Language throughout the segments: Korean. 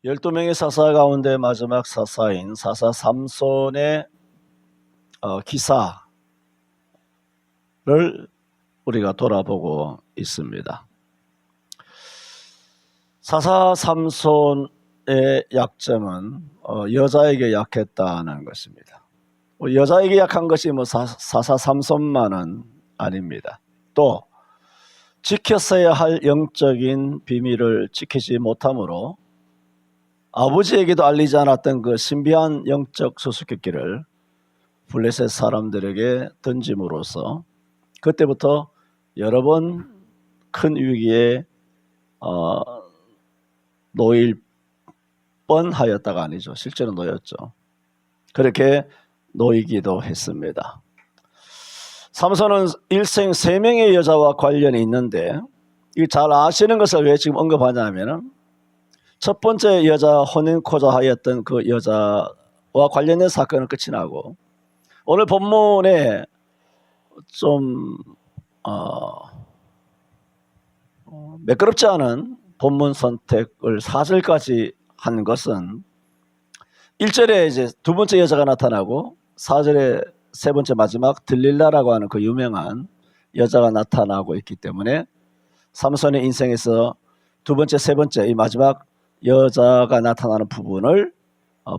12명의 사사 가운데 마지막 사사인 사사 삼손의 기사를 우리가 돌아보고 있습니다. 사사 삼손의 약점은 여자에게 약했다는 것입니다. 여자에게 약한 것이 사사 삼손만은 아닙니다. 또 지켰어야 할 영적인 비밀을 지키지 못함으로 아버지에게도 알리지 않았던 그 신비한 영적 수수께끼를 블레셋 사람들에게 던짐으로써 그때부터 여러 번 큰 위기에 놓일 뻔하였다가 아니죠. 실제로 놓였죠. 그렇게 놓이기도 했습니다. 삼손은 일생 3명의 여자와 관련이 있는데 잘 아시는 것을 왜 지금 언급하냐면 첫 번째 여자 혼인코자 하였던 그 여자와 관련된 사건은 끝이 나고 오늘 본문에 좀 매끄럽지 않은 본문 선택을 4절까지 한 것은 1절에 이제 두 번째 여자가 나타나고 4절에 세 번째 마지막 들릴라라고 하는 그 유명한 여자가 나타나고 있기 때문에 삼손의 인생에서 두 번째, 세 번째 이 마지막 여자가 나타나는 부분을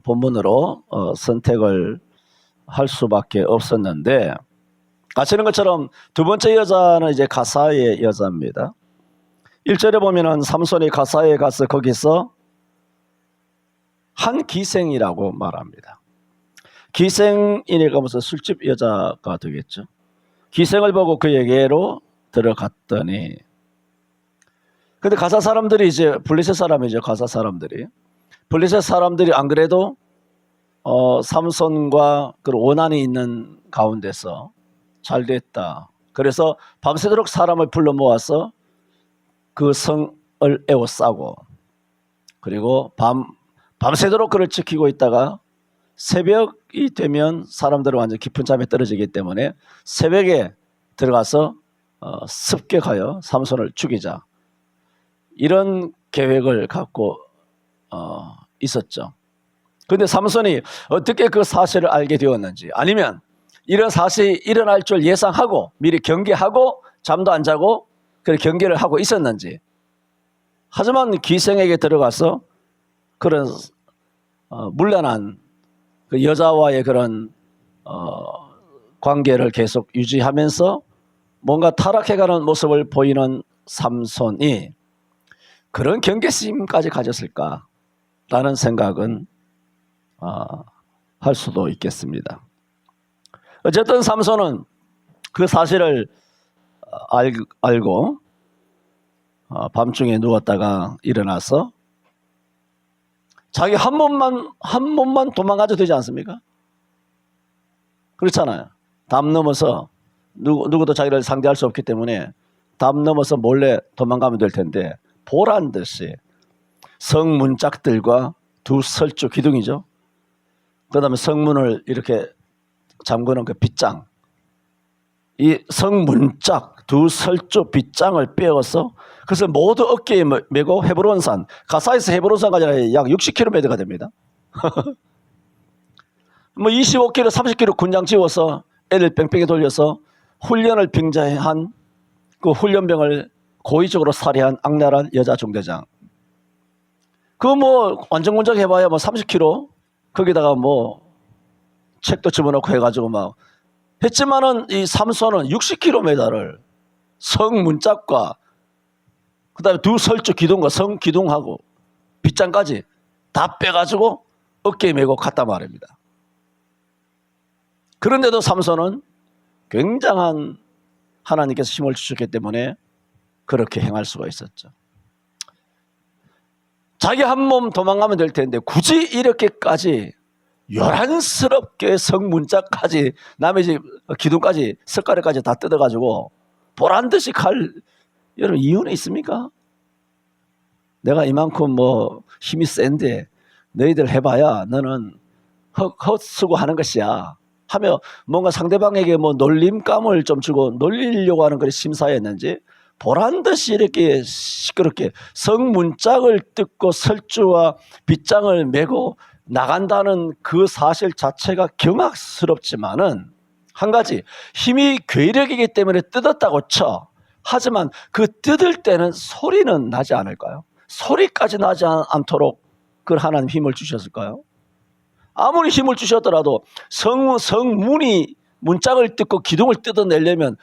본문으로 선택을 할 수밖에 없었는데 아시는 것처럼 두 번째 여자는 이제 가사의 여자입니다. 1절에 보면은 삼손이 가사에 가서 거기서 한 기생이라고 말합니다. 기생이니까 무슨 술집 여자가 되겠죠. 기생을 보고 그에게로 들어갔더니 근데 가사 사람들이 이제 블레셋 사람이죠. 가사 사람들이 블레셋 사람들이 안 그래도 삼손과 그런 원한이 있는 가운데서 잘 됐다. 그래서 밤새도록 사람을 불러 모아서 그 성을 에워싸고 그리고 밤새도록 그를 지키고 있다가 새벽이 되면 사람들은 완전 깊은 잠에 떨어지기 때문에 새벽에 들어가서 습격하여 삼손을 죽이자. 이런 계획을 갖고 있었죠. 그런데 삼손이 어떻게 그 사실을 알게 되었는지 아니면 이런 사실이 일어날 줄 예상하고 미리 경계하고 잠도 안 자고 그 경계를 하고 있었는지 하지만 기생에게 들어가서 그런 문란한 그 여자와의 그런 관계를 계속 유지하면서 뭔가 타락해가는 모습을 보이는 삼손이 그런 경계심까지 가졌을까라는 생각은 할 수도 있겠습니다. 어쨌든 삼손은 그 사실을 알고 밤중에 누웠다가 일어나서 자기 한 몸만 도망가도 되지 않습니까? 그렇잖아요. 담 넘어서 누구도 자기를 상대할 수 없기 때문에 담 넘어서 몰래 도망가면 될 텐데 보란 듯이 성문짝들과 두 설주 기둥이죠. 그 다음에 성문을 이렇게 잠그는 그 빗장, 이 성문짝 두 설주 빗장을 빼어서 그래서 모두 어깨에 메고 헤브론산, 가사에서 헤브론산까지 약 60km가 됩니다. 25km, 30km 군장 지워서 애를 뺑뺑이 돌려서 훈련을 빙자한 그 훈련병을 고의적으로 살해한 악랄한 여자 중대장. 완전 군장 해봐야 30km 거기다가 책도 집어넣고 해가지고 막 했지만은 이 삼손은 60km를 성문짝과 그 다음에 두 설주 기둥과 성 기둥하고 빗장까지 다 빼가지고 어깨에 메고 갔단 말입니다. 그런데도 삼손은 굉장한 하나님께서 힘을 주셨기 때문에 그렇게 행할 수가 있었죠. 자기 한 몸 도망가면 될 텐데 굳이 이렇게까지 요란스럽게 성문짝까지 남의 집 기둥까지 석가래까지 다 뜯어가지고 보란듯이 여러분 이유는 있습니까? 내가 이만큼 힘이 센데 너희들 해봐야 너는 헛수고하는 것이야 하며 뭔가 상대방에게 놀림감을 좀 주고 놀리려고 하는 그런 심사였는지 보란듯이 이렇게 시끄럽게 성문짝을 뜯고 설주와 빗장을 메고 나간다는 그 사실 자체가 경악스럽지만은 한 가지, 힘이 괴력이기 때문에 뜯었다고 쳐. 하지만 그 뜯을 때는 소리는 나지 않을까요? 소리까지 나지 않도록 그 하나님 힘을 주셨을까요? 아무리 힘을 주셨더라도 성문이 문짝을 뜯고 기둥을 뜯어내려면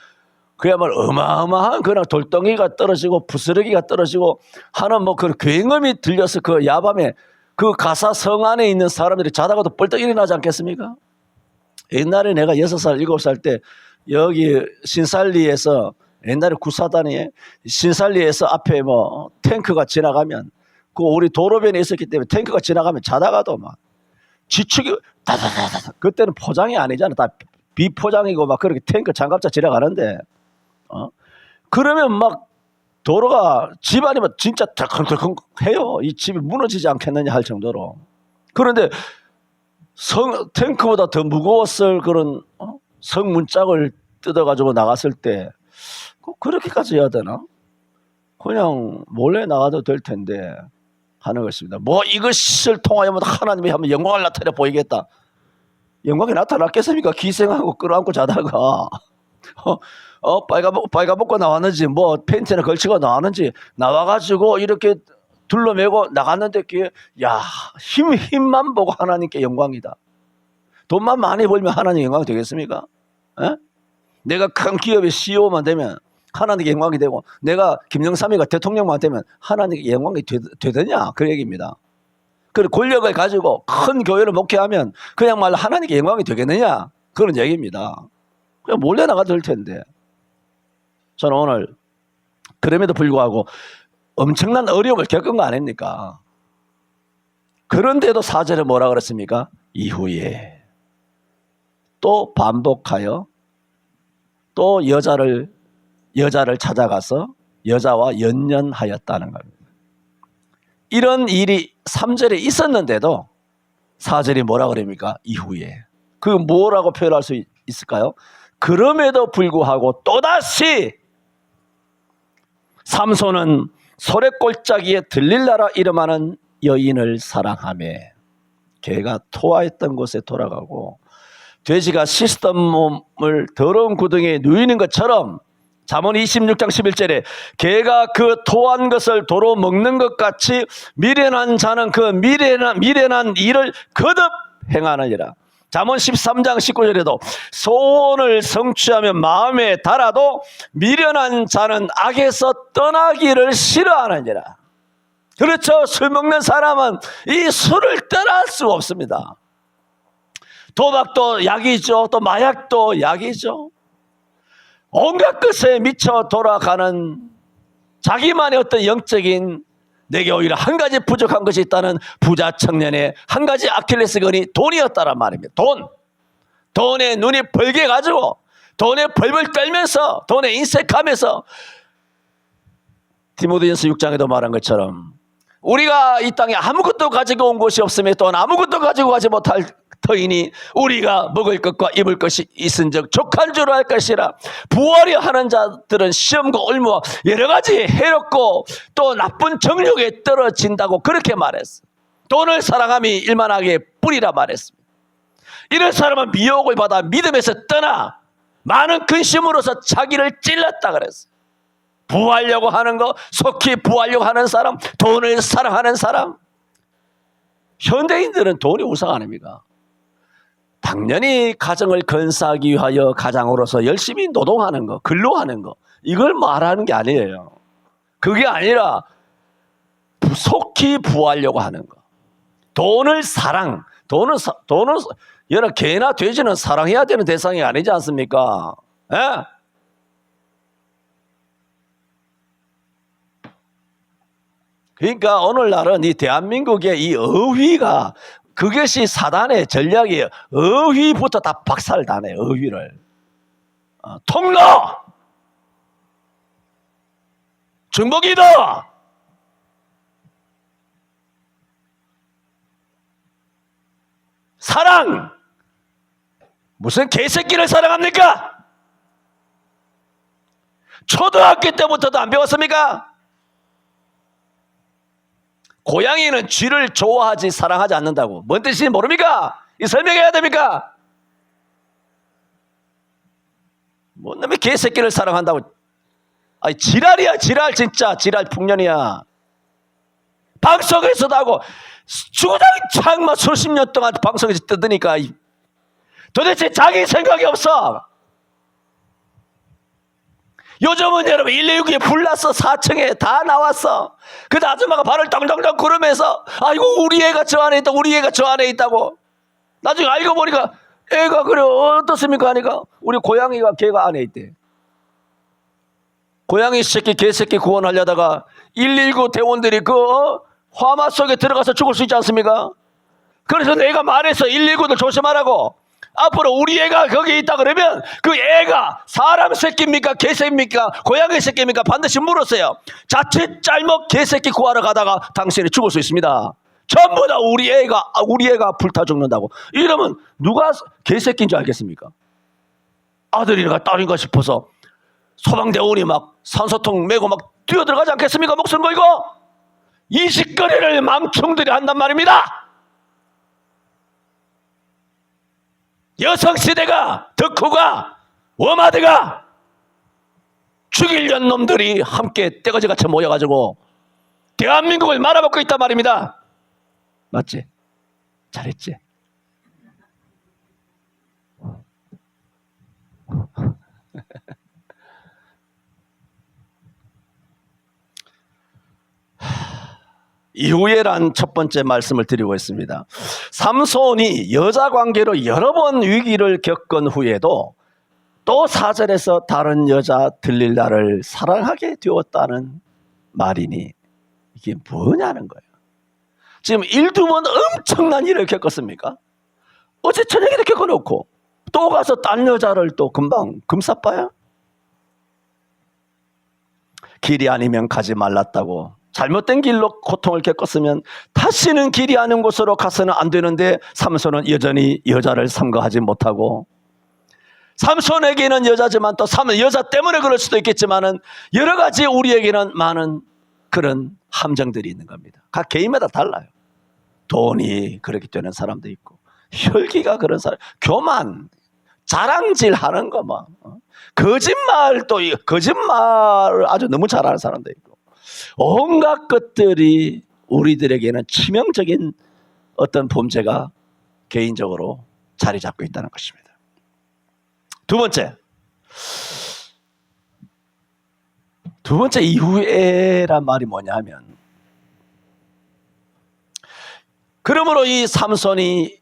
그야말로 어마어마한 그냥 돌덩이가 떨어지고 부스러기가 떨어지고 하는 뭐 그 굉음이 들려서 그 야밤에 그 가사성 안에 있는 사람들이 자다가도 벌떡 일어나지 않겠습니까? 옛날에 내가 6살, 7살 때 여기 신살리에서 옛날에 구사단에 신살리에서 앞에 뭐 탱크가 지나가면 그 우리 도로변에 있었기 때문에 탱크가 지나가면 자다가도 막 지축이 다다다다 그때는 포장이 아니잖아. 다 비포장이고 막 그렇게 탱크 장갑차 지나가는데 그러면 막 도로가 집안이 막 진짜 덜컹덜컹 해요. 이 집이 무너지지 않겠느냐 할 정도로. 그런데 탱크보다 더 무거웠을 그런 성문짝을 뜯어가지고 나갔을 때 그렇게까지 해야 되나? 그냥 몰래 나가도 될 텐데 하는 것입니다. 뭐 이것을 통하여 하나님이 한번 영광을 나타내 보이겠다. 영광이 나타났겠습니까? 기생하고 끌어안고 자다가 빨가벗고 나왔는지 뭐 팬티나 걸치고 나왔는지 나와가지고 이렇게 둘러매고 나갔는데 야 힘만 보고 하나님께 영광이다. 돈만 많이 벌면 하나님 영광이 되겠습니까? 에? 내가 큰 기업의 CEO만 되면 하나님께 영광이 되고 내가 김영삼이가 대통령만 되면 하나님께 영광이 되느냐 그 얘기입니다. 그 권력을 가지고 큰 교회를 목회하면 그냥 말로 하나님께 영광이 되겠느냐 그런 얘기입니다. 그냥 몰래 나가도 될 텐데 저는 오늘 그럼에도 불구하고 엄청난 어려움을 겪은 거 아닙니까? 그런데도 4절에 뭐라 그랬습니까? 이후에 또 반복하여 또 여자를 찾아가서 여자와 연연하였다는 겁니다. 이런 일이 3절에 있었는데도 4절이 뭐라 그럽니까? 이후에. 그 뭐라고 표현할 수 있을까요? 그럼에도 불구하고 또다시 삼손은 소래골짜기에 들릴라라 이름하는 여인을 사랑하며 걔가 토하였던 곳에 돌아가고 돼지가 씻었던 몸을 더러운 구덩이에 누이는 것처럼 잠언 26장 11절에 걔가 그 토한 것을 도로 먹는 것 같이 미련한 자는 그 미련한 일을 거듭 행하느니라. 잠언 13장 19절에도 소원을 성취하면 마음에 달아도 미련한 자는 악에서 떠나기를 싫어하느니라. 그렇죠. 술 먹는 사람은 이 술을 떠날 수 없습니다. 도박도 약이죠. 또 마약도 약이죠. 온갖 것에 미쳐 돌아가는 자기만의 어떤 영적인 내게 오히려 한 가지 부족한 것이 있다는 부자 청년의 한 가지 아킬레스건이 돈이었다란 말입니다. 돈에 눈이 벌게 가지고 돈에 벌벌 떨면서 돈에 인색하면서 디모데전서 6장에도 말한 것처럼 우리가 이 땅에 아무것도 가지고 온 것이 없으며 또한 아무것도 가지고 가지 못할 터이니 우리가 먹을 것과 입을 것이 있은즉 족한 줄 알 것이라. 부하려 하는 자들은 시험과 올무와 여러 가지 해롭고 또 나쁜 정욕에 떨어진다고 그렇게 말했어. 돈을 사랑함이 일만하게 뿌리라 말했습니다. 이런 사람은 미혹을 받아 믿음에서 떠나 많은 근심으로서 자기를 찔렀다 그랬어. 부하려고 하는 거, 속히 부하려고 하는 사람, 돈을 사랑하는 사람. 현대인들은 돈이 우상 아닙니까? 당연히 가정을 건사하기 위하여 가장으로서 열심히 노동하는 거, 근로하는 거, 이걸 말하는 게 아니에요. 그게 아니라 속히 부하려고 하는 거. 돈은 여러 개나 돼지는 사랑해야 되는 대상이 아니지 않습니까? 예? 그러니까 오늘날은 이 대한민국의 이 어휘가 그것이 사단의 전략이에요. 어휘부터 다 박살다네. 어휘를 통로 중복이다. 사랑 무슨 개새끼를 사랑합니까? 초등학교 때부터도 안 배웠습니까? 고양이는 쥐를 좋아하지 사랑하지 않는다고. 뭔 뜻인지 모릅니까? 이 설명해야 됩니까? 뭔 놈의 개새끼를 사랑한다고. 아니, 지랄이야, 지랄. 진짜 지랄 풍년이야. 방송에서도 하고 주구장창 막 수십 년 동안 방송에서 뜨드니까 도대체 자기 생각이 없어. 요즘은 여러분 119에 불났어. 4층에 다 나왔어. 그 아줌마가 발을 땅땅땅 구르면서 아이고 우리 애가 저 안에 있다, 우리 애가 저 안에 있다고. 나중에 알고 보니까 애가 그래 어떻습니까 하니까 우리 고양이가 걔가 안에 있대. 고양이 새끼 개새끼 구원하려다가 119 대원들이 그 화마 속에 들어가서 죽을 수 있지 않습니까? 그래서 내가 말했어. 119들 조심하라고. 앞으로 우리 애가 거기 있다 그러면 그 애가 사람 새끼입니까 개새끼입니까 고양이 새끼입니까 반드시 물었어요. 자칫 잘못 개새끼 구하러 가다가 당신이 죽을 수 있습니다. 전부 다 우리 애가 불타 죽는다고. 이러면 누가 개새끼인 줄 알겠습니까? 아들인가 딸인가 싶어서 소방대원이 막 산소통 메고 막 뛰어들어가지 않겠습니까? 목숨 걸고. 이 짓거리를 망충들이 한단 말입니다. 여성시대가 덕후가 워마드가 죽이려는 놈들이 함께 떼거지같이 모여가지고 대한민국을 말아먹고 있단 말입니다. 맞지? 잘했지? 이후에란 첫 번째 말씀을 드리고 있습니다. 삼손이 여자 관계로 여러 번 위기를 겪은 후에도 또 4절에서 다른 여자 들릴라를 사랑하게 되었다는 말이니 이게 뭐냐는 거예요. 지금 1~2번 엄청난 일을 겪었습니까? 어제 저녁에 겪어놓고 또 가서 딴 여자를 또 금방 금사빠야? 길이 아니면 가지 말랐다고. 잘못된 길로 고통을 겪었으면 다시는 길이 아닌 곳으로 가서는 안 되는데 삼손은 여전히 여자를 삼가하지 못하고, 삼손에게는 여자지만 또 여자 때문에 그럴 수도 있겠지만은 여러 가지 우리에게는 많은 그런 함정들이 있는 겁니다. 각 개인마다 달라요. 돈이 그렇게 되는 사람도 있고, 혈기가 그런 사람, 교만, 자랑질 하는 거 뭐, 거짓말을 아주 너무 잘하는 사람도 있고, 온갖 것들이 우리들에게는 치명적인 어떤 범죄가 개인적으로 자리 잡고 있다는 것입니다. 두 번째 이후에란 말이 뭐냐면, 그러므로 이 삼손이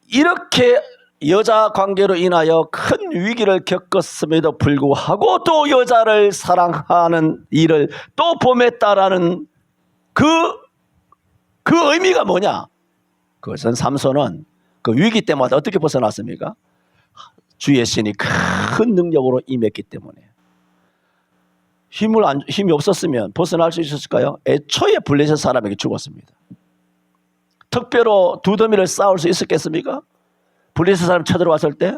이렇게 여자 관계로 인하여 큰 위기를 겪었음에도 불구하고 또 여자를 사랑하는 일을 또 범했다라는 그 의미가 뭐냐? 그것은 삼손은 그 위기 때마다 어떻게 벗어났습니까? 주의 신이 큰 능력으로 임했기 때문에. 힘이 없었으면 벗어날 수 있었을까요? 애초에 블레셋 사람에게 죽었습니다. 특별로 두 더미를 쌓을 수 있었겠습니까? 블레셋 사람 쳐들어왔을 때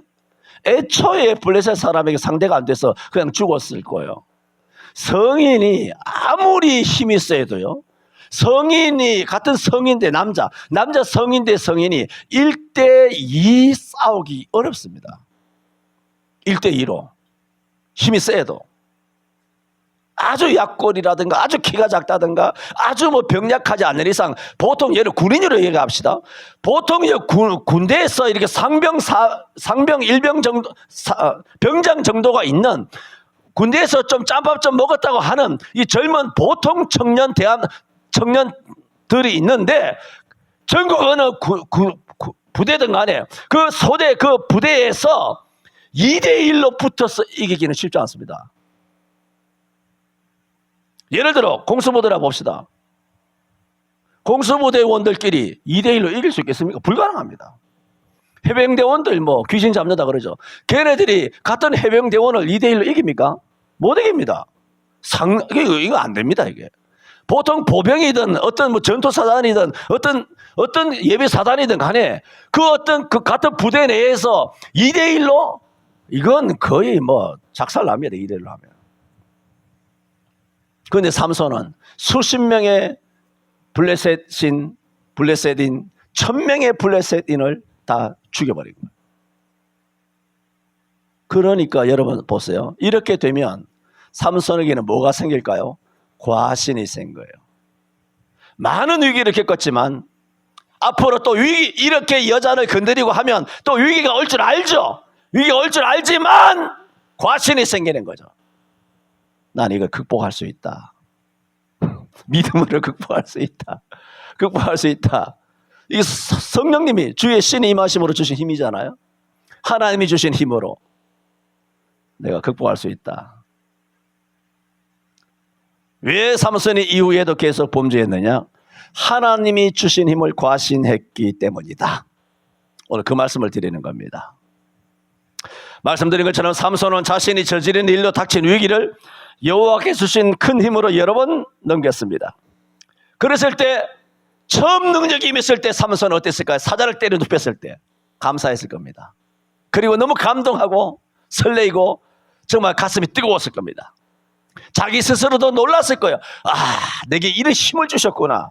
애초에 블레셋 사람에게 상대가 안 돼서 그냥 죽었을 거예요. 성인이 아무리 힘이 세도요, 성인이 같은 성인대 남자 성인 대 성인이 1대2 싸우기 어렵습니다. 1대2로 힘이 세도. 아주 약골이라든가 아주 키가 작다든가 아주 뭐 병약하지 않는 이상, 보통 얘를 군인으로 얘기합시다. 보통 군대에서 이렇게 상병 일병 정도, 병장 정도가 있는, 군대에서 좀 짬밥 좀 먹었다고 하는 이 젊은 보통 청년들이 있는데, 전국 어느 부대든 간에 그 소대 그 부대에서 2대1로 붙어서 이기기는 쉽지 않습니다. 예를 들어 공수부대라 봅시다. 공수부대원들끼리 2대1로 이길 수 있겠습니까? 불가능합니다. 해병대원들 뭐 귀신 잡는다 그러죠. 걔네들이 같은 해병대원을 2대1로 이깁니까? 못 이깁니다. 이거 안 됩니다. 이게 보통 보병이든 어떤 뭐 전투사단이든 어떤 예비사단이든 간에 그 같은 부대 내에서 2대1로, 이건 거의 뭐 작살납니다. 2대1로 하면. 그런데 삼손은 수십 명의 블레셋인 1000명의 블레셋인을 다 죽여버린 거예요. 그러니까 여러분 보세요. 이렇게 되면 삼손에게는 뭐가 생길까요? 과신이 생긴 거예요. 많은 위기를 겪었지만 앞으로 또 이렇게 여자를 건드리고 하면 또 위기가 올 줄 알죠. 위기가 올 줄 알지만 과신이 생기는 거죠. 난 이걸 극복할 수 있다. 믿음으로 극복할 수 있다. 극복할 수 있다. 이게 성령님이 주의 신이 임하심으로 주신 힘이잖아요. 하나님이 주신 힘으로 내가 극복할 수 있다. 왜 삼손이 이후에도 계속 범죄했느냐? 하나님이 주신 힘을 과신했기 때문이다. 오늘 그 말씀을 드리는 겁니다. 말씀드린 것처럼 삼손은 자신이 저지른 일로 닥친 위기를 여호와께서 주신 큰 힘으로 여러 번 넘겼습니다. 그랬을 때 처음 능력이 임했을 때 삼손은 어땠을까요? 사자를 때려 눕혔을 때 감사했을 겁니다. 그리고 너무 감동하고 설레이고 정말 가슴이 뜨거웠을 겁니다. 자기 스스로도 놀랐을 거예요. 내게 이런 힘을 주셨구나.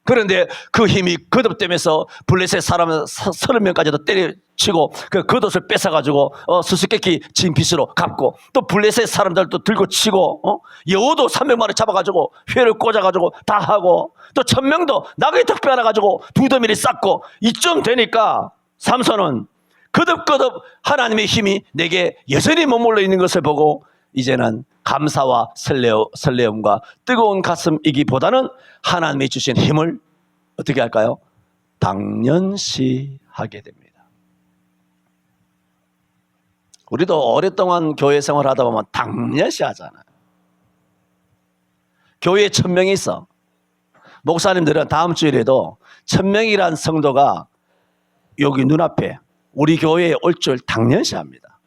그런데 그 힘이 거듭되면서 블레셋 사람 30명까지도 때려치고 그 겉옷을 뺏어가지고 수수께끼 진빚으로 갚고 또 블레셋 사람들도 들고 치고 여우도 300마리 잡아가지고 회를 꽂아가지고 다 하고 또 1000명도 나귀 턱뼈 하나 가지고 두 더미를 쌓고 이쯤 되니까 삼손은 거듭거듭 하나님의 힘이 내게 여전히 머물러 있는 것을 보고 이제는 감사와 설레움과 뜨거운 가슴이기보다는 하나님이 주신 힘을 어떻게 할까요? 당연시하게 됩니다. 우리도 오랫동안 교회 생활하다 보면 당연시 하잖아요. 교회에 1000명이 있어. 목사님들은 다음 주일에도 1000명이란 성도가 여기 눈앞에 우리 교회에 올 줄 당연시 합니다.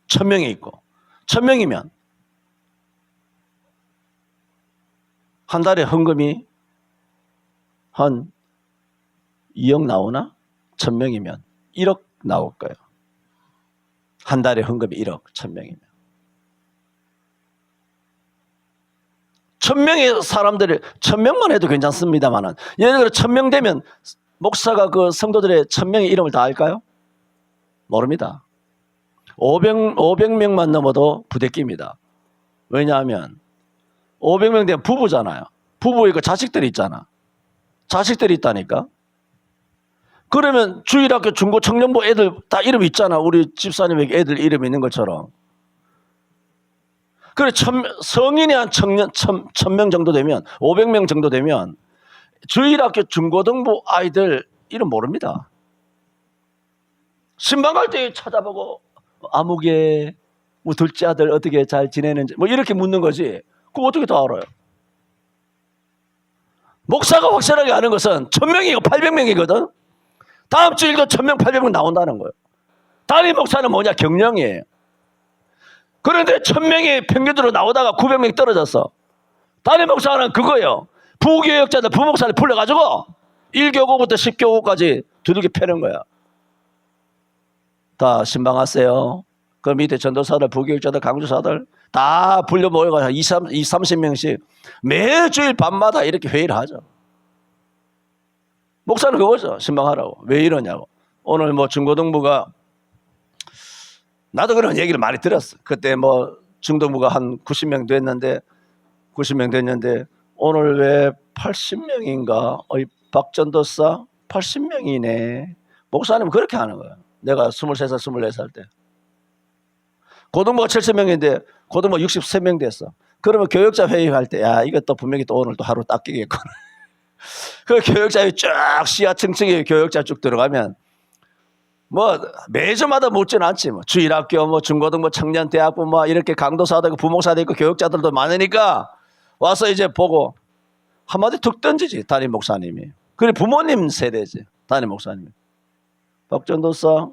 1000명이 있고 1000명이면 한 달에 헌금이 한 2억 나오나? 1000명이면 1억 나올 거예요. 한 달에 헌금이 1억, 1000명이면. 1000명의 사람들을 1000명만 해도 괜찮습니다만은 예를 들어 1000명 되면 목사가 그 성도들의 1000명의 이름을 다 알까요? 모릅니다. 500명만 넘어도 부대끼입니다. 왜냐하면 500명 되면 부부잖아요. 부부에 그 자식들이 있잖아. 자식들이 있다니까. 그러면 주일학교 중고 청년부 애들 다 이름 있잖아. 우리 집사님에게 애들 이름 있는 것처럼. 그래 성인이 한 1000명 정도 되면 500명 정도 되면 주일학교 중고등부 아이들 이름 모릅니다. 신방 갈 때 찾아보고 아무개 뭐 둘째 아들 어떻게 잘 지내는지 뭐 이렇게 묻는 거지. 그거 어떻게 다 알아요? 목사가 확실하게 아는 것은 1000명이고 800명이거든. 다음 주일도 1000명 800명 나온다는 거예요. 담임 목사는 뭐냐? 경령이에요. 그런데 1000명이 평균으로 나오다가 900명이 떨어졌어. 담임 목사는 그거예요. 부교역자들 부목사를 불러가지고 1교구부터 10교구까지 두들겨 패는 거야. 다 신방하세요. 그 밑에 전도사들, 부교육자들, 강주사들 다 불려 모여가지고 30명씩 매주일 밤마다 이렇게 회의를 하죠. 목사는 그거죠. 신방하라고. 왜 이러냐고. 오늘 뭐 중고등부가 나도 그런 얘기를 많이 들었어. 그때 뭐 중등부가 한 90명 됐는데 오늘 왜 80명인가? 박 전도사 80명이네. 목사님은 그렇게 하는 거예요. 내가 23살, 24살 때. 고등부가 70명인데 고등부 63명 됐어. 그러면 교역자 회의할 때 야 이것도 분명히 또 오늘 또 하루 닦이겠구나. 그 교역자에 쫙 시야층층에 교역자 쭉 들어가면 뭐 매주마다 묻지는 않지. 뭐 주일학교, 뭐 중고등부, 청년대학부, 뭐 이렇게 강도사도 있고 부목사도 있고 교역자들도 많으니까 와서 이제 보고 한마디 툭 던지지 담임 목사님이. 그래 부모님 세대지 담임 목사님이. 박전도사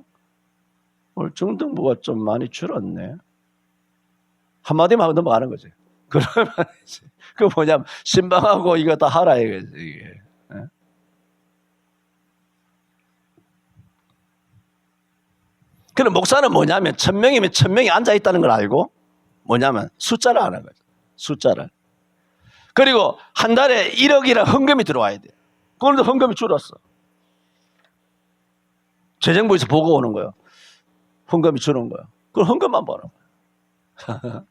오늘 중등부가 좀 많이 줄었네. 한마디만 하고 넘어가는 거지. 그러면 그 뭐냐면 신방하고 이거 다 하라 이거지 이게. 그럼 목사는 뭐냐면 1000명이면 1000명이 앉아 있다는 걸 알고 뭐냐면 숫자를 아는 거죠. 숫자를. 그리고 한 달에 1억이라 헌금이 들어와야 돼. 그런데 헌금이 줄었어. 재정부에서 보고 오는 거예요. 헌금이 줄은 거예요. 그럼 헌금만 버는 거예요.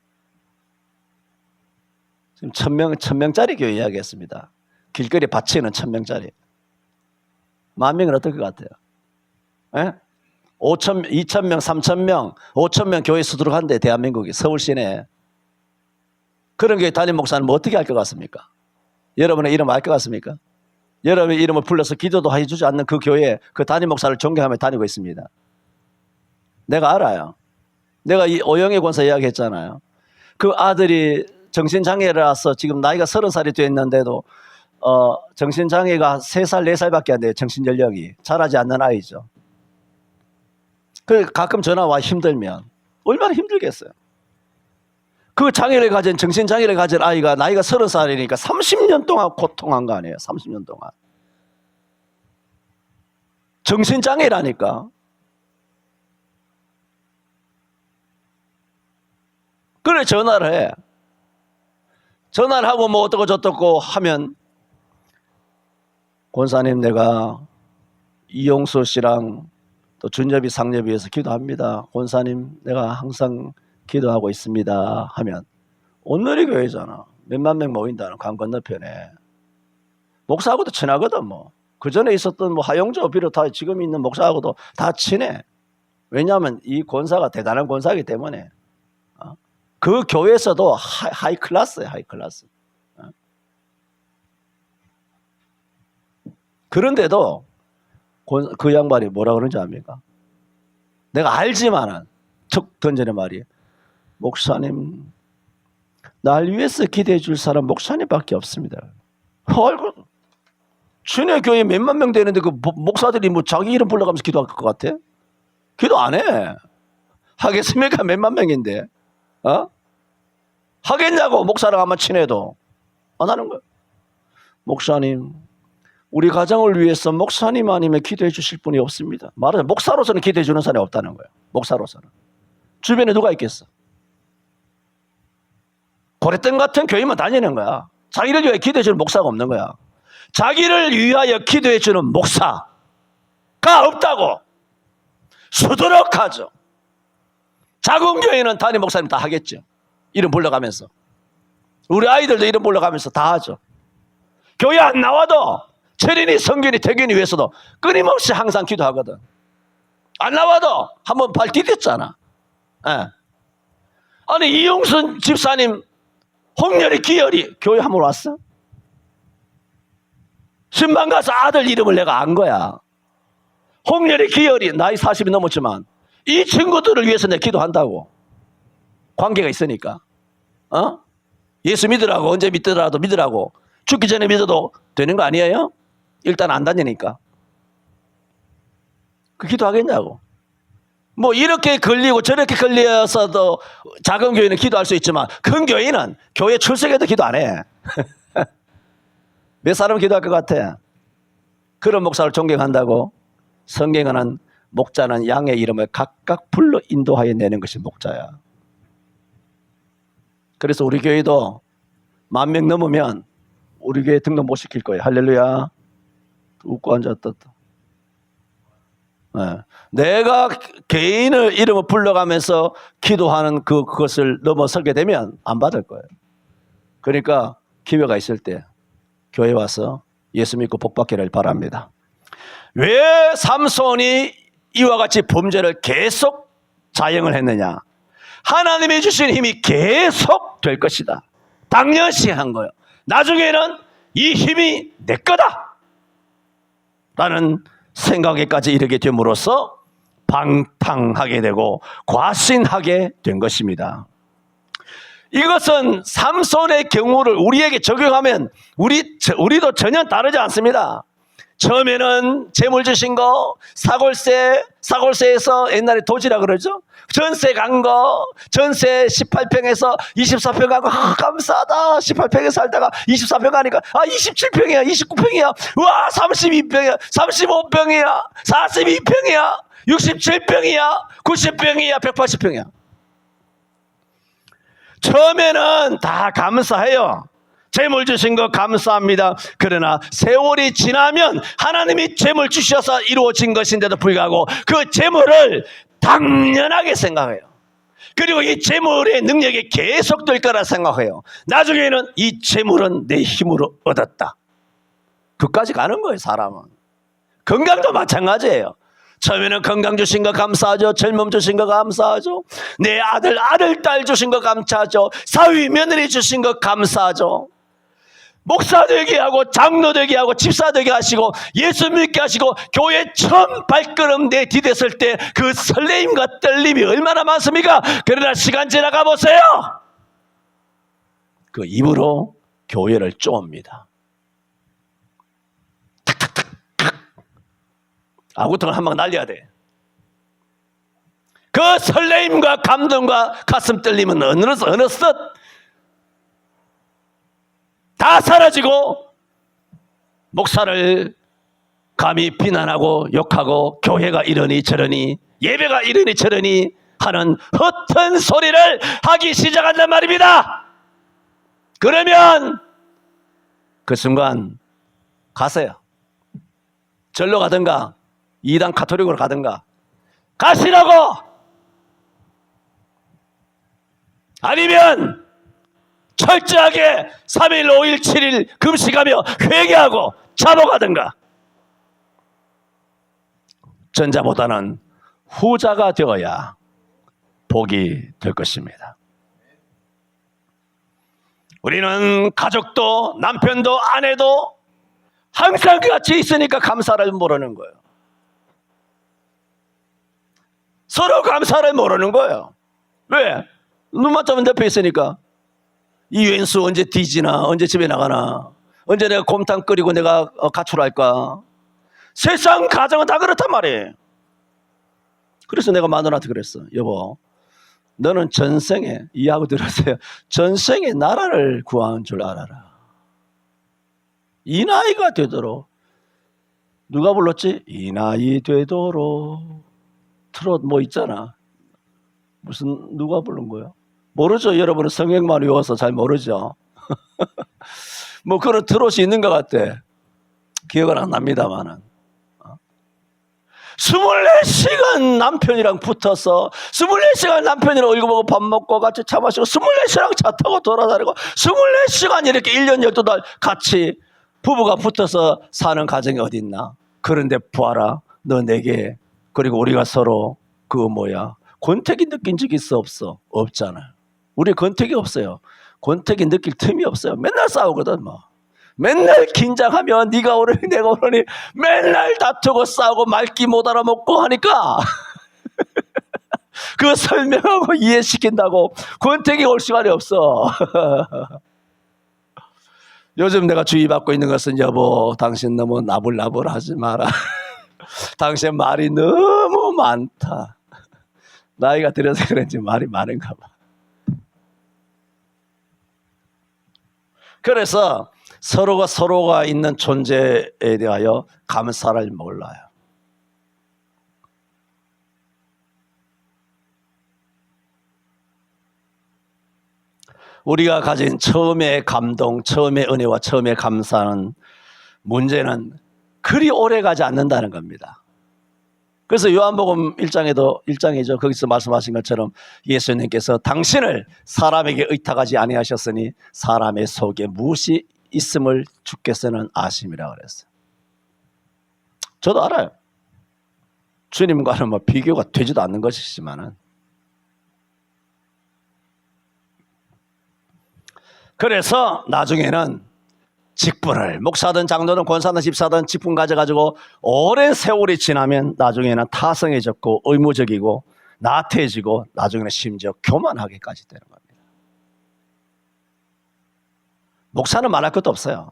지금 1000명짜리 교회 이야기했습니다. 길거리 바치는 1000명짜리. 10,000명은 어떨 것 같아요? 예? 2,000명, 3,000명, 5,000명 교회 수두룩 한데 대한민국이 서울 시내에. 그런 교회 담임 목사는 뭐 어떻게 할 것 같습니까? 여러분의 이름 알 것 같습니까? 여러분의 이름을 불러서 기도도 해주지 않는 그 교회에 그 담임 목사를 존경하며 다니고 있습니다. 내가 알아요. 내가 이 오영애 권사 이야기했잖아요. 그 아들이 정신장애라서 지금 나이가 30살이 됐는데도 정신장애가 3살, 4살밖에 안 돼요. 정신연령이. 자라지 않는 아이죠. 그 가끔 전화 와 힘들면 얼마나 힘들겠어요. 그 장애를 가진 정신장애를 가진 아이가 나이가 30살이니까 30년 동안 고통한 거 아니에요. 30년 동안. 정신장애라니까. 그래 전화를 해. 전화를 하고 뭐 어떻고 저떻고 하면 권사님 내가 이용수 씨랑 또 준엽이 상엽이 위해서 기도합니다. 권사님 내가 항상 기도하고 있습니다 하면 온누리 교회잖아. 몇만 명 모인다는 강 건너편에. 목사하고도 친하거든 뭐. 그 전에 있었던 뭐 하용조 비롯해 지금 있는 목사하고도 다 친해. 왜냐하면 이 권사가 대단한 권사이기 때문에. 그 교회에서도 하이 클래스예요. 하이 클래스. 그런데도 그 양반이 뭐라 그러는지 압니까? 내가 알지만은 툭 던지는 말이 목사님 날 위해서 기대해 줄 사람 목사님밖에 없습니다. 아이고 주님의 교회 몇만 명 되는데 그 목사들이 뭐 자기 이름 불러가면서 기도할 것 같아? 기도 안 해. 하겠습니까? 몇만 명인데. 하겠냐고 목사랑 아마 친해도 안 하는 거야. 목사님 우리 가정을 위해서 목사님 아니면 기도해 주실 분이 없습니다. 말하자면 목사로서는 기도해 주는 사람이 없다는 거예요. 목사로서는. 주변에 누가 있겠어? 고래땡 같은 교회만 다니는 거야. 자기를 위해 기도해 주는 목사가 없는 거야. 자기를 위하여 기도해 주는 목사가 없다고 수두룩하죠. 작은 교회는 담임 목사님 다 하겠죠. 이름 불러가면서. 우리 아이들도 이름 불러가면서 다 하죠. 교회 안 나와도 철인이 성균이 태균이 위해서도 끊임없이 항상 기도하거든. 안 나와도 한번 발 디뎠잖아. 예. 아니 이용순 집사님 홍렬이 기열이 교회 한번 왔어? 신방 가서 아들 이름을 내가 안 거야. 홍렬이 기열이 나이 40이 넘었지만 이 친구들을 위해서 내가 기도한다고. 관계가 있으니까. 예수 믿으라고 언제 믿더라도 믿으라고. 죽기 전에 믿어도 되는 거 아니에요? 일단 안 다니니까. 그 기도하겠냐고. 뭐 이렇게 걸리고 저렇게 걸려서도 작은 교회는 기도할 수 있지만 큰 교회는 교회 출석해도 기도 안 해. 몇 사람은 기도할 것 같아? 그런 목사를 존경한다고? 성경은 목자는 양의 이름을 각각 불러 인도하여 내는 것이 목자야. 그래서 우리 교회도 10,000명 넘으면 우리 교회 등록 못 시킬 거예요. 할렐루야. 웃고 앉았다. 네. 내가 개인의 이름을 불러가면서 기도하는 그것을 넘어서게 되면 안 받을 거예요. 그러니까 기회가 있을 때 교회 와서 예수 믿고 복 받기를 바랍니다. 왜 삼손이 이와 같이 범죄를 계속 자행을 했느냐? 하나님이 주신 힘이 계속 될 것이다. 당연시 한 거예요. 나중에는 이 힘이 내 거다 라는 생각에까지 이르게 됨으로써 방탕하게 되고 과신하게 된 것입니다. 이것은 삼손의 경우를 우리에게 적용하면 우리도 전혀 다르지 않습니다. 처음에는 재물 주신 거, 사골세에서 옛날에 도지라 그러죠. 전세 간 거, 전세 18평에서 24평 가고 감사하다. 18평에 살다가 24평 가니까 27평이야, 29평이야, 와 32평이야, 35평이야, 42평이야, 67평이야, 90평이야, 180평이야. 처음에는 다 감사해요. 재물 주신 거 감사합니다. 그러나 세월이 지나면 하나님이 재물 주셔서 이루어진 것인데도 불구하고 그 재물을 당연하게 생각해요. 그리고 이 재물의 능력이 계속될 거라 생각해요. 나중에는 이 재물은 내 힘으로 얻었다. 그까지 가는 거예요. 사람은. 건강도 마찬가지예요. 처음에는 건강 주신 거 감사하죠. 젊음 주신 거 감사하죠. 내 아들, 딸 주신 거 감사하죠. 사위, 며느리 주신 거 감사하죠. 목사 되게 하고 장로 되게 하고 집사 되게 하시고 예수 믿게 하시고 교회 처음 발걸음 내디뎠을 때 그 설레임과 떨림이 얼마나 많습니까? 그러나 시간 지나가 보세요. 그 입으로 교회를 쪼옵니다. 아구통을 한 방 날려야 돼. 그 설레임과 감동과 가슴 떨림은 어느덧 다 사라지고 목사를 감히 비난하고 욕하고 교회가 이러니 저러니 예배가 이러니 저러니 하는 헛된 소리를 하기 시작한단 말입니다. 그러면 그 순간 가세요. 절로 가든가 이단 가톨릭으로 가든가 가시라고. 아니면 철저하게 3일, 5일, 7일 금식하며 회개하고 잡아가든가. 전자보다는 후자가 되어야 복이 될 것입니다. 우리는 가족도 남편도 아내도 항상 같이 있으니까 감사를 모르는 거예요. 서로 감사를 모르는 거예요. 왜? 눈만 뜨면 옆에 있으니까. 이 왼수 언제 뒤지나, 언제 집에 나가나, 언제 내가 곰탕 끓이고 내가 가출할까. 세상 가정은 다 그렇단 말이에요. 그래서 내가 마누라한테 그랬어. 여보, 너는 전생에, 이해하고 들으세요. 전생에 나라를 구한 줄 알아라. 이 나이가 되도록. 누가 불렀지? 이 나이 되도록. 트롯 뭐 있잖아. 무슨 누가 부른 거야? 모르죠. 여러분은 성경만 외워서 잘 모르죠. 뭐 그런 트롯이 있는 것 같아. 기억은 안 납니다만은. 24시간 남편이랑 붙어서 24시간 남편이랑 얼굴 보고 밥 먹고 같이 차 마시고 24시간 차 타고 돌아다니고 24시간 이렇게 1년 12달 같이 부부가 붙어서 사는 가정이 어디 있나. 그런데 보아라. 너 내게 그리고 우리가 서로 그거 뭐야. 권태기 느낀 적 있어 없어? 없잖아. 우리 권태기 없어요. 권태기 느낄 틈이 없어요. 맨날 싸우거든 뭐. 맨날 긴장하면 네가 오르니 내가 오르니 맨날 다투고 싸우고 말귀 못 알아먹고 하니까 그거 설명하고 이해시킨다고 권태기 올 시간이 없어. 요즘 내가 주의받고 있는 것은 여보 당신 너무 나불나불하지 마라. 당신 말이 너무 많다. 나이가 들어서 그런지 말이 많은가 봐. 그래서 서로가 있는 존재에 대하여 감사를 몰라요. 우리가 가진 처음의 감동, 처음의 은혜와 처음의 감사는 문제는 그리 오래 가지 않는다는 겁니다. 그래서 요한복음 1장이죠. 거기서 말씀하신 것처럼 예수님께서 당신을 사람에게 의탁하지 아니하셨으니 사람의 속에 무엇이 있음을 주께서는 아심이라 그랬어요. 저도 알아요. 주님과는 뭐 비교가 되지도 않는 것이지만은. 그래서 나중에는 직분을 목사든 장로든 권사든 집사든 직분 가져가지고 오랜 세월이 지나면 나중에는 타성해졌고 의무적이고 나태해지고 나중에는 심지어 교만하게까지 되는 겁니다. 목사는 말할 것도 없어요.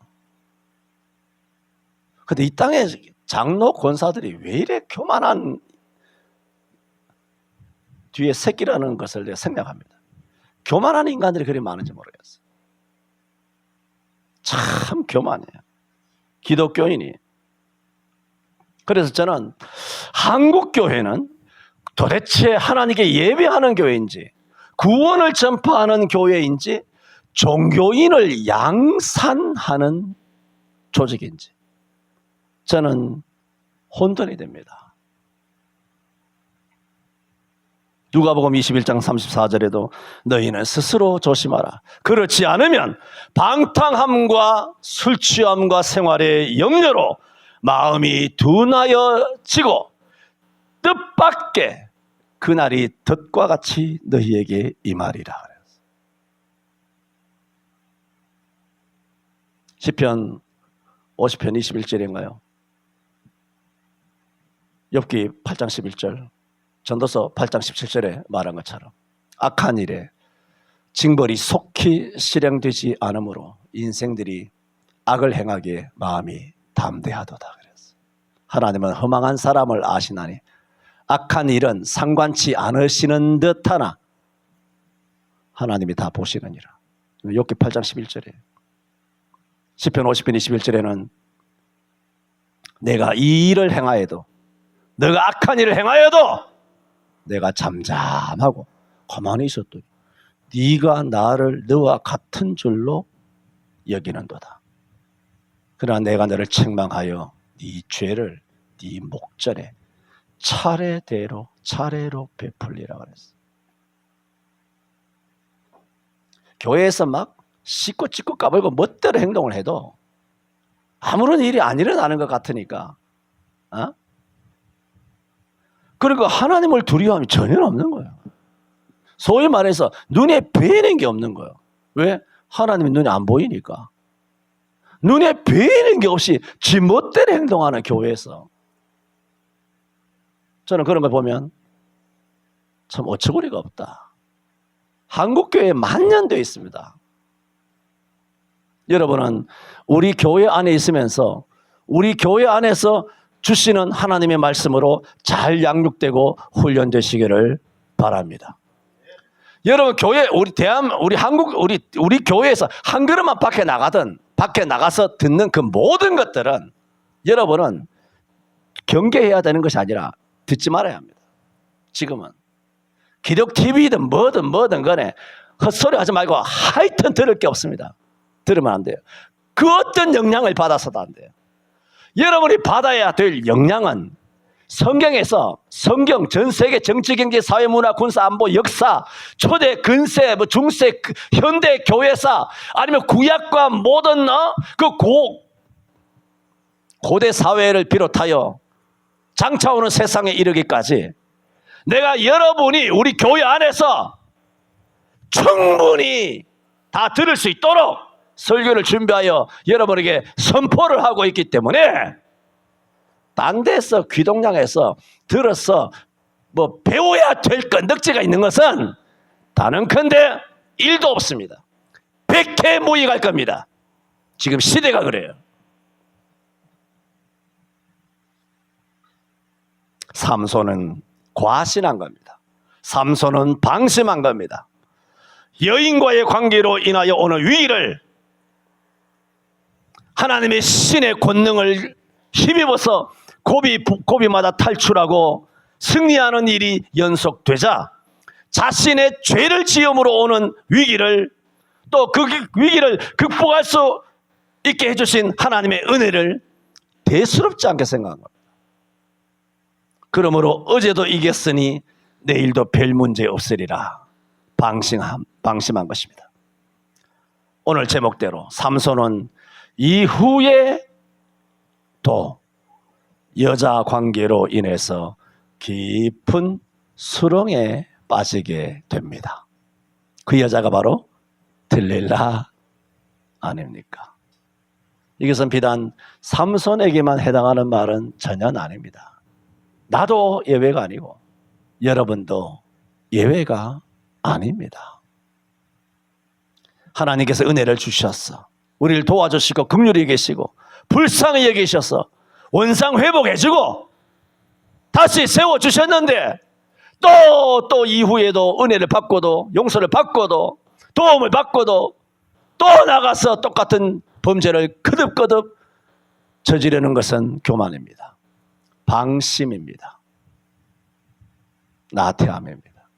근데 이 땅에 장로 권사들이 왜 이래 교만한 뒤에 새끼라는 것을 내가 생각합니다. 교만한 인간들이 그리 많은지 모르겠어요. 참 교만해요. 기독교인이. 그래서 저는 한국 교회는 도대체 하나님께 예배하는 교회인지 구원을 전파하는 교회인지 종교인을 양산하는 조직인지 저는 혼돈이 됩니다. 누가복음 21장 34절에도 너희는 스스로 조심하라. 그렇지 않으면 방탕함과 술취함과 생활의 염려로 마음이 둔하여지고 뜻밖의 그날이 덫과 같이 너희에게 임하리라. 시편 50편 21절인가요? 욥기 8장 11절, 전도서 8장 17절에 말한 것처럼 악한 일에 징벌이 속히 실행되지 않으므로 인생들이 악을 행하기에 마음이 담대하도다 그랬어요. 하나님은 허망한 사람을 아시나니 악한 일은 상관치 않으시는 듯하나 하나님이 다 보시느니라. 욥기 8장 11절에 시편 50편 21절에는 내가 이 일을 행하여도 너가 악한 일을 행하여도 내가 잠잠하고 가만히 있었더니 네가 나를 너와 같은 줄로 여기는도다. 그러나 내가 너를 책망하여 네 죄를 네 목전에 차례로 베풀리라 그랬어. 교회에서 막 씻고 찢고 까불고 멋대로 행동을 해도 아무런 일이 안 일어나는 것 같으니까 그리고 하나님을 두려워함이 전혀 없는 거예요. 소위 말해서 눈에 보이는 게 없는 거예요. 왜? 하나님이 눈에 안 보이니까. 눈에 보이는 게 없이 지 멋대로 행동하는 교회에서 저는 그런 걸 보면 참 어처구니가 없다. 한국교회에 만년되어 있습니다. 여러분은 우리 교회 안에 있으면서 우리 교회 안에서 주시는 하나님의 말씀으로 잘 양육되고 훈련되시기를 바랍니다. 여러분 교회 우리 교회에서 한 걸음만 밖에 나가서 듣는 그 모든 것들은 여러분은 경계해야 되는 것이 아니라 듣지 말아야 합니다. 지금은 기독 TV든 뭐든 간에 헛소리 하지 말고 하여튼 들을 게 없습니다. 들으면 안 돼요. 그 어떤 영향을 받아서도 안 돼요. 여러분이 받아야 될 영향은 성경에서 성경 전 세계 정치, 경제, 사회, 문화, 군사, 안보, 역사, 초대, 근세, 중세, 현대 교회사 아니면 구약과 모든 고대 사회를 비롯하여 장차오는 세상에 이르기까지 내가 여러분이 우리 교회 안에서 충분히 다 들을 수 있도록 설교를 준비하여 여러분에게 선포를 하고 있기 때문에 딴 데서 귀동냥에서 들어서 배워야 될 건덕지가 있는 것은 단언컨대 1도 없습니다. 백해무익할 겁니다. 지금 시대가 그래요. 삼손은 과신한 겁니다. 삼손은 방심한 겁니다. 여인과의 관계로 인하여 오는 위기를 하나님의 신의 권능을 힘입어서 고비마다 탈출하고 승리하는 일이 연속되자 자신의 죄를 지음으로 오는 위기를 또 그 위기를 극복할 수 있게 해주신 하나님의 은혜를 대수롭지 않게 생각한 겁니다. 그러므로 어제도 이겼으니 내일도 별 문제 없으리라 방심한 것입니다. 오늘 제목대로 삼손은 이후에 또 여자 관계로 인해서 깊은 수렁에 빠지게 됩니다. 그 여자가 바로 들릴라 아닙니까? 이것은 비단 삼손에게만 해당하는 말은 전혀 아닙니다. 나도 예외가 아니고 여러분도 예외가 아닙니다. 하나님께서 은혜를 주셨어. 우리를 도와주시고 긍휼히 계시고 불쌍히 여기셔서 원상 회복해주고 다시 세워주셨는데 또 이후에도 은혜를 받고도 용서를 받고도 도움을 받고도 또 나가서 똑같은 범죄를 거듭 저지르는 것은 교만입니다. 방심입니다. 나태함입니다.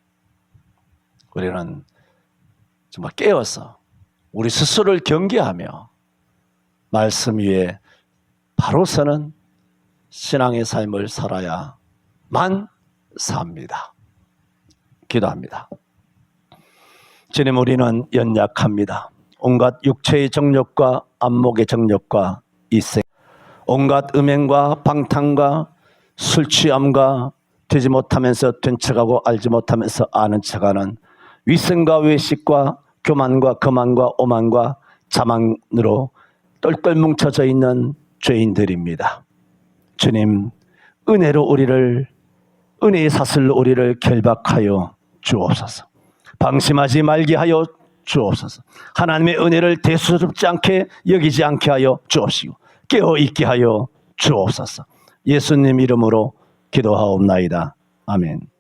우리는 정말 깨어서 우리 스스로를 경계하며 말씀 위에 바로 서는 신앙의 삶을 살아야만 삽니다. 기도합니다. 주님, 우리는 연약합니다. 온갖 육체의 정욕과 안목의 정욕과 이생, 온갖 음행과 방탕과 술 취함과 되지 못하면서 된 척하고 알지 못하면서 아는 척하는 위선과 외식과 교만과 거만과 오만과 자만으로 똘똘 뭉쳐져 있는 죄인들입니다. 주님, 은혜의 사슬로 우리를 결박하여 주옵소서. 방심하지 말게 하여 주옵소서. 하나님의 은혜를 대수롭지 않게 여기지 않게 하여 주옵시고 깨어있게 하여 주옵소서. 예수님 이름으로 기도하옵나이다. 아멘.